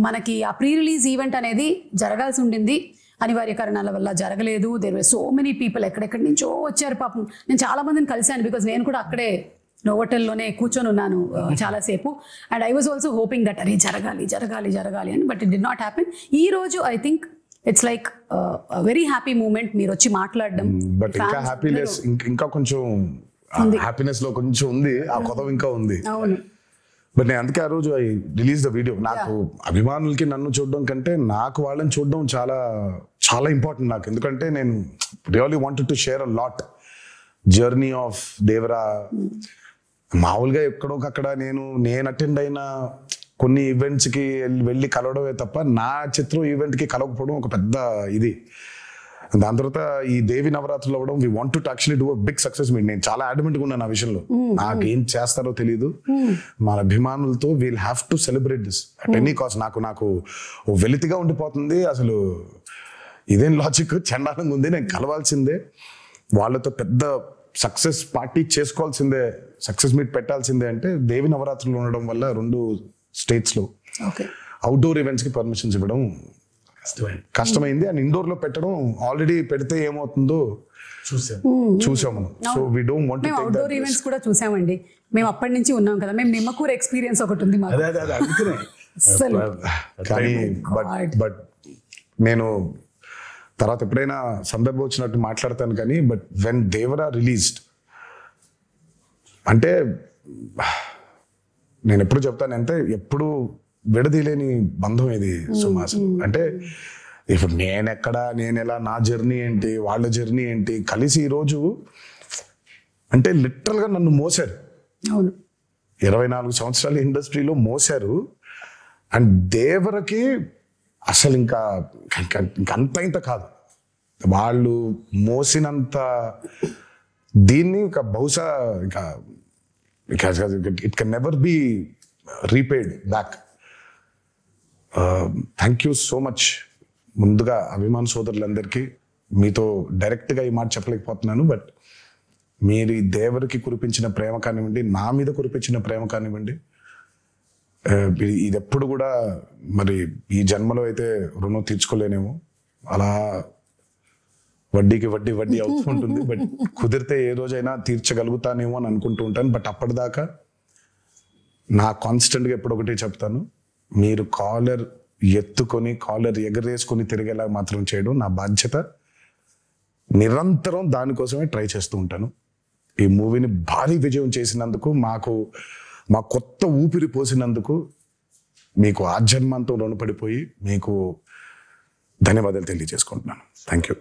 మనకి ఆ pre release event అనేది జరగాల్సి ఉండింది, అనివార్య కారణాల వల్ల జరగలేదు. There were so many people, ఎక్కడెక్కడి నుంచో వచ్చారు పాపం. నేను చాలా మందిని కలిశాను, బికాజ్ నేను కూడా అక్కడే నోవోటెల్లోనే కూర్చొని ఉన్నాను చాలాసేపు. And I was also hoping that అరే జరగాలి జరగాలి జరగాలి అని, but it did not happen. ఈ రోజు I think it's like very happy moment మీరు వచ్చి మాట్లాడడం. బట్ ఇంకా హ్యాపీనెస్ ఇంకా కొంచెం హ్యాపీనెస్ లో కొంచెం ఉంది, ఆ కొత్త ఇంకా ఉంది. అవును. బట్ నేను అందుకే ఆ రోజు ఐ రిలీజ్ ద వీడియో. నాకు అభిమానులకి నన్ను చూడడం కంటే నాకు వాళ్ళని చూడడం చాలా చాలా ఇంపార్టెంట్ నాకు. ఎందుకంటే నేను really wanted to share a lot journey of Devara. మామూలుగా ఎక్కడోకక్కడ నేను అటెండ్ అయిన కొన్ని ఈవెంట్స్కి వెళ్ళి కలవడమే తప్ప నా చిత్రం ఈవెంట్కి కలవకపోవడం ఒక పెద్ద ఇది. దాని తర్వాత ఈ దేవి నవరాత్రులు అవ్వడం, we want to actually do a big success meet. నేను చాలా అడ్మెంట్గా ఉన్నాను ఆ విషయంలో. నాకేం చేస్తారో తెలియదు, మన అభిమానులతో we'll have to celebrate this at any cost. నాకు వెలితిగా ఉండిపోతుంది అసలు. ఇదేం లాజిక్, చండాలంగా ఉంది. నేను కలవాల్సిందే, వాళ్ళతో పెద్ద సక్సెస్ పార్టీ చేసుకోవాల్సిందే, సక్సెస్ మీట్ పెట్టాల్సిందే. అంటే దేవి నవరాత్రులు ఉండడం వల్ల 2 స్టేట్స్ లో అవుట్డోర్ ఈవెంట్స్ కి పర్మిషన్స్ ఇవ్వడం కష్టమైంది. అండ్ ఇండోర్ లో పెట్టడం ఆల్రెడీ పెడితే ఏమవుతుందో చూసాము. So we don't want to take that. Outdoor events కూడా చూసామండి మేము, అప్పటి నుంచి ఉన్నాం కదా. మేము నిమ్మకూరు ఎక్స్పీరియన్స్ ఒకటి ఉంది మాకు. కానీ బట్ నేను తర్వాత ఎప్పుడైనా సందర్భం వచ్చినట్టు మాట్లాడతాను. కానీ బట్ వెన్ దేవరా రిలీజ్డ్ అంటే నేను ఎప్పుడు చెప్తాను అంటే ఎప్పుడు విడదీలేని బంధం ఇది సుమాస్. అంటే ఇప్పుడు నేను ఎలా, నా జర్నీ ఏంటి, వాళ్ళ జర్నీ ఏంటి, కలిసి ఈరోజు అంటే లిటరల్ గా నన్ను మోసారు. 24 సంవత్సరాల ఇండస్ట్రీలో మోసారు. అండ్ దేవరకి అసలు ఇంకా అంత ఇంత కాదు, వాళ్ళు మోసినంత దీన్ని ఇంకా బహుశా ఇంకా it can never be repaid back. Thank you so much. ముందుగా అభిమాన సోదరులందరికీ మీతో డైరెక్ట్గా ఈ మాట చెప్పలేకపోతున్నాను, బట్ మీరు ఈ దేవరికి కురిపించిన ప్రేమ కానివ్వండి, నా మీద కురిపించిన ప్రేమ కానివ్వండి, ఇది ఎప్పుడు కూడా మరి ఈ జన్మలో అయితే రుణం తీర్చుకోలేనేమో. అలా వడ్డీకి వడ్డీ అవుతుంటుంది. బట్ కుదిరితే ఏ రోజైనా తీర్చగలుగుతానేమో అని అనుకుంటూ ఉంటాను. బట్ అప్పటిదాకా నా కాన్స్టెంట్గా ఎప్పుడొకటి చెప్తాను, మీరు కాలర్ ఎత్తుకొని కాలర్ ఎగరేసుకొని తిరిగేలా మాత్రం చేయడం నా బాధ్యత. నిరంతరం దానికోసమే ట్రై చేస్తూ ఉంటాను. ఈ మూవీని భారీ విజయం చేసినందుకు, మా కొత్త ఊపిరి పోసినందుకు మీకు ఆజన్మంతో రుణపడిపోయి మీకు ధన్యవాదాలు తెలియజేసుకుంటున్నాను. Thank you.